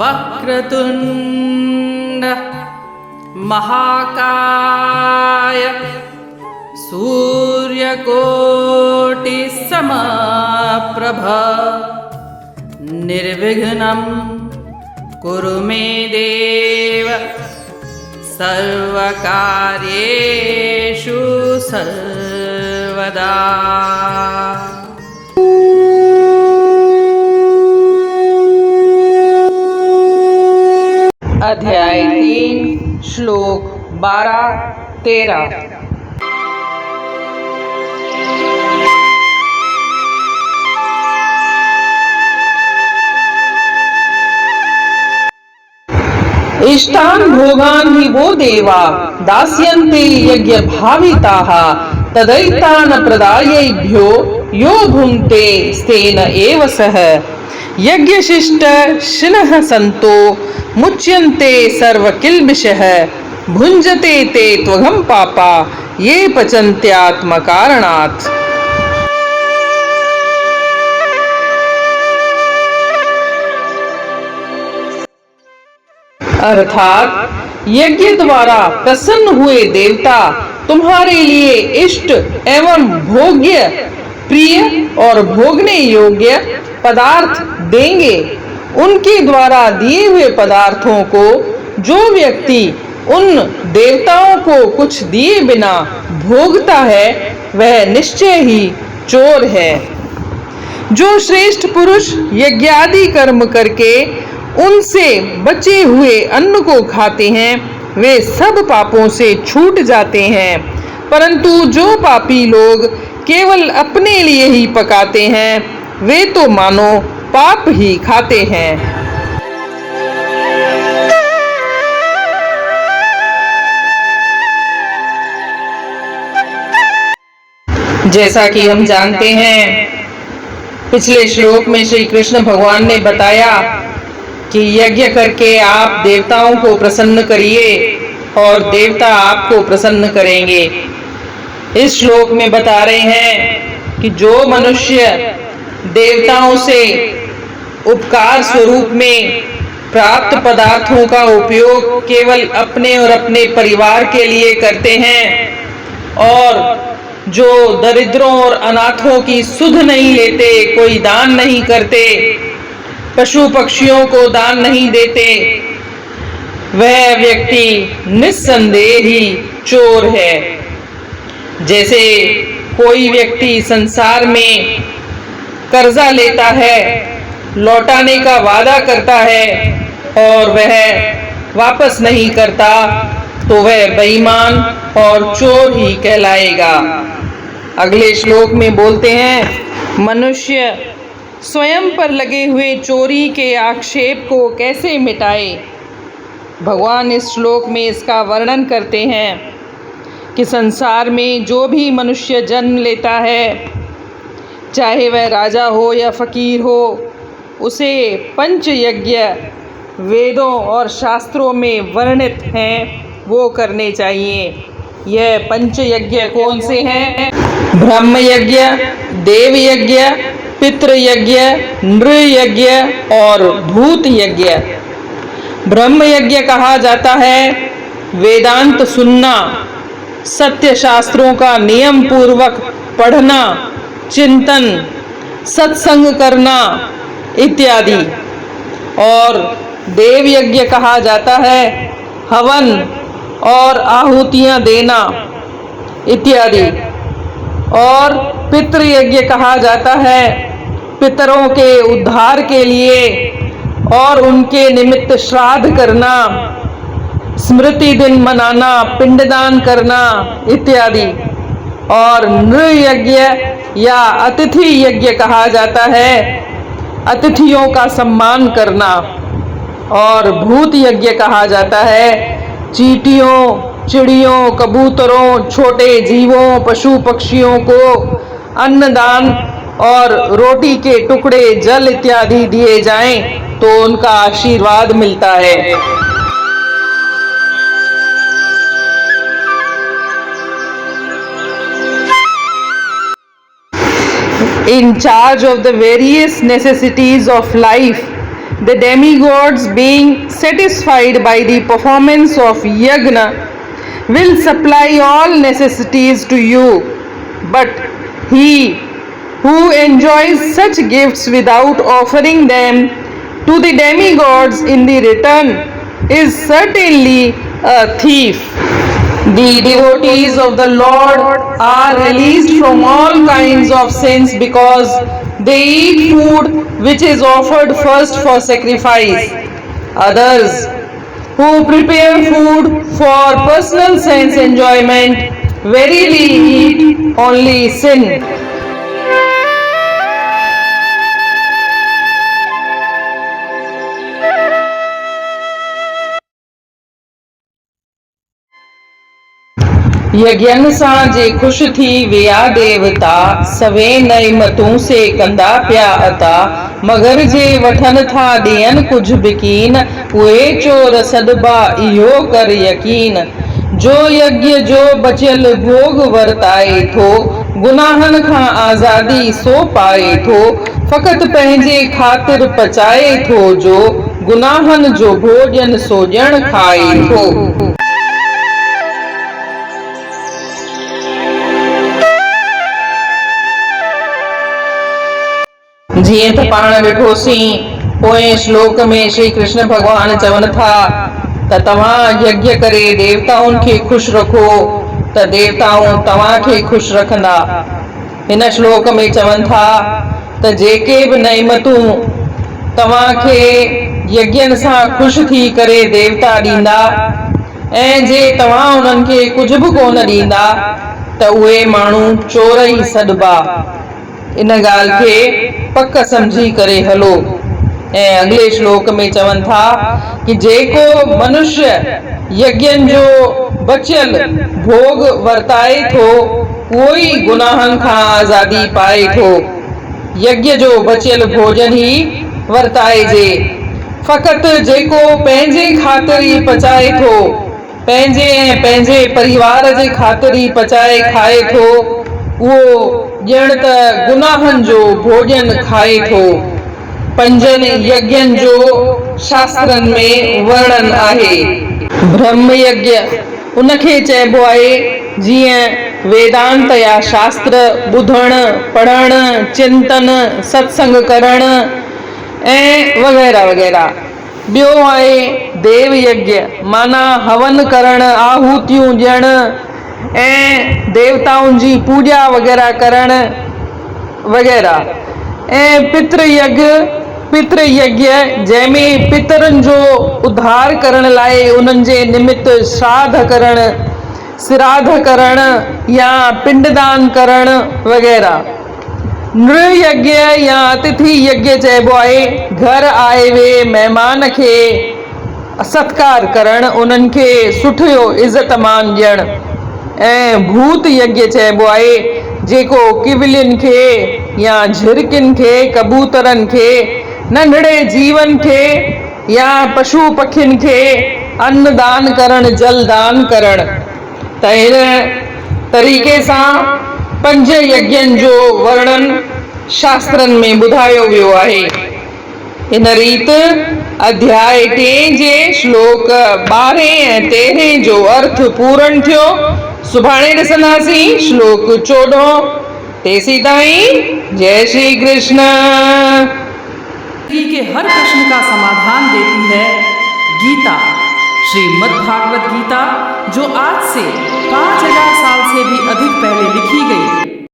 वक्रतुंड महाकाय सूर्यकोटि समप्रभा निर्विघ्नं कुरु मे देव सर्वकार्येषु सर्वदा। अध्याय 3 श्लोक 12-13। इष्टान् भोगान् हि वो देवा दास्यन्ते यज्ञ भाविताः तदैतान् प्रदायैभ्यो यो भुङ्क्ते स्तेन एव सः यज्ञशिष्ट शिनः सन्तो मुच्यन्ते सर्वकिल्बिषः भुञ्जते ते त्वघं पापा ये पचन्त्यात्मकारणात्। अर्थात यज्ञ द्वारा प्रसन्न हुए देवता तुम्हारे लिए इष्ट एवं भोग्य प्रिय और भोगने योग्य पदार्थ देंगे। उनके द्वारा दिए हुए पदार्थों को जो व्यक्ति उन देवताओं को कुछ दिए बिना भोगता है वह निश्चय ही चोर है। जो श्रेष्ठ पुरुष यज्ञादि कर्म करके उनसे बचे हुए अन्न को खाते हैं वे सब पापों से छूट जाते हैं, परंतु जो पापी लोग केवल अपने लिए ही पकाते हैं वे तो मानो पाप ही खाते हैं। जैसा कि हम जानते हैं, पिछले श्लोक में श्री कृष्ण भगवान ने बताया कि यज्ञ करके आप देवताओं को प्रसन्न करिए और देवता आपको प्रसन्न करेंगे। इस श्लोक में बता रहे हैं कि जो मनुष्य देवताओं से उपकार स्वरूप में प्राप्त पदार्थों का उपयोग केवल अपने और अपने परिवार के लिए करते हैं और जो दरिद्रों और अनाथों की सुध नहीं लेते, कोई दान नहीं करते, पशु पक्षियों को दान नहीं देते, वह व्यक्ति निस्संदेह ही चोर है। जैसे कोई व्यक्ति संसार में कर्जा लेता है, लौटाने का वादा करता है और वह वापस नहीं करता तो वह बेईमान और चोर ही कहलाएगा। अगले श्लोक में बोलते हैं, मनुष्य स्वयं पर लगे हुए चोरी के आक्षेप को कैसे मिटाए। भगवान इस श्लोक में इसका वर्णन करते हैं कि संसार में जो भी मनुष्य जन्म लेता है, चाहे वह राजा हो या फकीर हो, उसे पंच यज्ञ वेदों और शास्त्रों में वर्णित हैं वो करने चाहिए। यह पंच यज्ञ कौन से हैं? ब्रह्म यज्ञ, देव यज्ञ, पितृ यज्ञ, नृ यज्ञ और भूत यज्ञ। ब्रह्म यज्ञ कहा जाता है वेदांत सुनना, सत्य शास्त्रों का नियम पूर्वक पढ़ना, चिंतन, सत्संग करना इत्यादि। और देव यज्ञ कहा जाता है हवन और आहुतियां देना इत्यादि। और पितृ यज्ञ कहा जाता है पितरों के उद्धार के लिए और उनके निमित्त श्राद्ध करना, स्मृति दिन मनाना, पिंडदान करना इत्यादि। और नृ यज्ञ या अतिथि यज्ञ कहा जाता है अतिथियों का सम्मान करना। और भूत यज्ञ कहा जाता है चींटियों, चिड़ियों, कबूतरों, छोटे जीवों, पशु पक्षियों को अन्नदान और रोटी के टुकड़े, जल इत्यादि दिए जाएं तो उनका आशीर्वाद मिलता है। In charge of the various necessities of life, The demigods, being satisfied by the performance of yagna, will supply all necessities to you. But he who enjoys such gifts without offering them to the demigods in the return is certainly a thief. The devotees of the Lord are released from all kinds of sins because they eat food which is offered first for sacrifice. Others who prepare food for personal sense enjoyment verily eat only sin. यज्ञन सां जे ख़ुशि थी विया देवता, सवे नइमतूं से कंदा पिया अता, मगर जे वठनि था ॾियनि कुझु बिकीन, उहे चोर सॾिबा इहो कर यकीन। जो यज्ञ जो बचियल भोग वरताए थो, गुनाहनि खां आज़ादी सो पाए थो, फ़क़ति पंहिंजे ख़ातिर पचाए थो जो गुनाहनि जो भोजन सो ॼण खाए थो। जीअं त पाण ॾिठोसीं पोएं श्लोक में श्री कृष्ण भगवान चवनि था त तव्हां यज्ञ करे देवताउनि खे ख़ुशि रखो त देवताऊं तव्हांखे ख़ुशि रखंदा। हिन श्लोक में चवनि था त जेके बि नइमतूं तव्हांखे यज्ञनि सां ख़ुशि थी करे देवता ॾींदा ऐं जे तव्हां उन्हनि खे कुझु बि कोन ॾींदा त उहे माण्हू चोर ई सॾिबा। इन ॻाल्हि खे पक समझी करे हलो। ऐं अगले श्लोक में चवनि था कि जेको मनुष्य यज्ञनि जो बचियल भोग वरताए थो उहो ई गुनाहनि खां आज़ादी पाए थो। यज्ञ जो बचियल भोजन ई वरताइजे। फ़क़ति जेको पंहिंजे ख़ातिर ई पचाए थो, पंहिंजे ऐं पंहिंजे परिवार जे ख़ातिर ई पचाए खाए थो, उहो ॼण त गुनाहनि जो भोजन खाए थो। पंजनि यज्ञनि जो शास्त्रनि में वर्णन आहे। ब्रह्म यज्ञ उनखे चइबो आहे जीअं वेदांत या शास्त्र ॿुधण, पढ़ण, चिंतन, सत्संग करण ऐं वग़ैरह वग़ैरह। ॿियो आहे देव यज्ञ, माना हवन करण, आहूतियूं ॾियण ऐं देवताउनि जी पूॼा वग़ैरह करण वग़ैरह। ऐं पितृ यज्ञ जंहिंमें पितरनि जो उद्धार करण लाइ उन्हनि जे निमित्त श्राद्ध करण, श्राद्ध करण या पिंडदान करण वग़ैरह। नृयज्ञ या अतिथि यज्ञ चइबो आहे घर आए वे महिमान खे सत्कार करण, उन्हनि खे सुठो इज़त मान ॾियण। ऐं भूत यज्ञ चइबो आहे जेको किवलियुनि खे या झिरकियुनि खे, कबूतरनि खे, नंढड़े जीवन खे या पशु पखियुनि खे अन्न दान करण, जल दान करण। त हिन तरीक़े सां 5 यज्ञनि जो वर्णन शास्त्रनि में ॿुधायो वियो आहे। इन रीति अध्याय 3 जे श्लोक 12 ऐं 13 जो अर्थ पूर्ण थियो। सुभाणे ॾिसंदासीं श्लोक 14। तेसी ताईं जय श्री कृष्ण। के हर प्रश्न का समाधान देती है गीता, श्रीमद् भागवत गीता, जो आज से 5000 साल से भी अधिक पहले लिखी गई